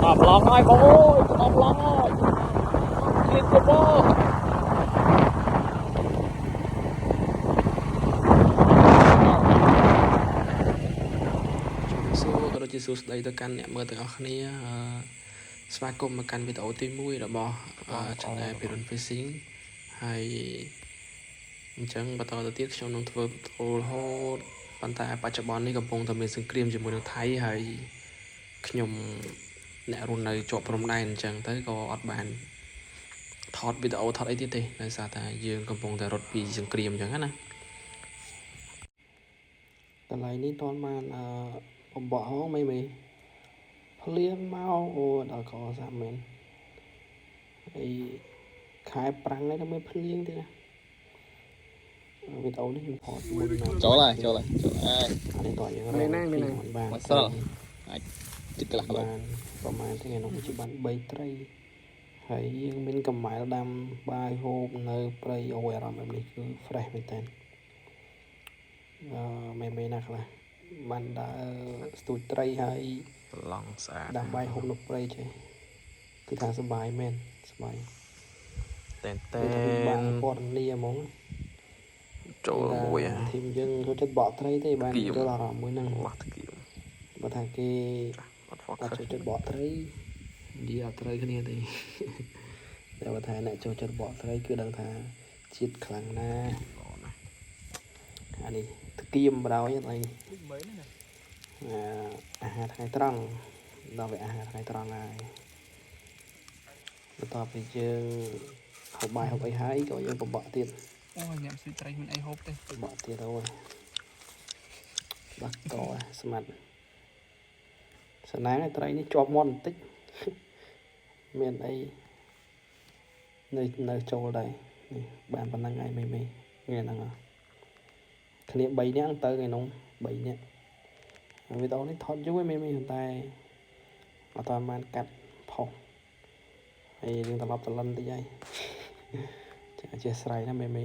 Đọc lòng ai con ơi, đọc lòng ơi. Thiệt của bố. Số có chỉ số đây tôi căn mơ từ ở khnéស្វាគមន៍មកកាន់វីដេអូទី1របស់ Channel Piron Fishing ហើយអញ្ចឹងបន្តទៅទៀតខ្ញុំនឹងធ្វើអូរហូតប៉ុន្តែបច្ចុប្បន្ននេះកំពុងតែមានសង្គ្រាមជាមួយនឹងថៃហើយខ្ញុំអ្នករស់នៅជាប់ព្រំដែនអញ្ចឹងទៅក៏អត់បានថតវីដេអូថតអីទៀតទេដោយសារតែយើងកំពុងតែរត់ពីសង្គ្រាមអញ្ចឹងណាកន្លែងនេះតន់បានបំបក់ហងមេភ្លៀងមកអូដល់កសាមែនហើយខែប្រាំងហ្នឹងមានភ្លៀងទៀតណាវីដេអូនេះខ្ញុំថតមុនចូលហើយអានេះតើយើងរកបានមកសល់អាចចិត្តកន្លះបានប្រហែលថ្ងៃនោះជាបាន3ត្រីហើយយើងមានកម្ម៉ែលដាំបាយហូបនៅព្រៃអូយអារម្មណ៍បែបនេះគឺ fresh មែនតើមេណាខ្លះបានដើរស្ទូចត្រីហើយប្រឡងស្អាតដាំបាយហូបនៅព្រៃចេះគឺថាសុបាយមែនសុបាយតែបានពណ៌នាហ្មងចូលមួយធីមយើងចូលចិត្តបកត្រីទេបានចូលអារម្មណ៍មួយហ្នឹងបាត់គៀមបើថាគេអត់ចូលចិត្តបកត្រីនិយាយអត់ត្រូវគ្នាទេតែបើថាអ្នកចូលចិត្តបកត្រីគឺដឹងថាជាតិខ្លាំងណាស់អានេះថ្កៀមបដ ாய் ហ្នឹងអាហារថ្ងៃត្រង់ដល់វាអាហារថ្ងៃត្រង់ហើយបន្ទាប់ពីយើងហូបបាយហូបអីហើយក៏យើងបបកទៀតអូយញ៉ាំស៊ុយត្រីមានអីហូបទេបកទៀតអូយបាក់តស្មាត់សណាងត្រីនេះជាប់មាត់បន្តិចមានអីនៅចូលដែរនេះបានប៉ុណ្ណឹងហើយមេថ្ងៃហ្នឹងគ្នា3នាក់ទៅថ្ងៃនោះ3នាក់វីដេអូនេះថតយូរហើយមេតែអត់តាមបានកាត់ផុសហើយយើងត្រឡប់ទៅលិនតិចហើយចាចេះស្រ័យណាមេ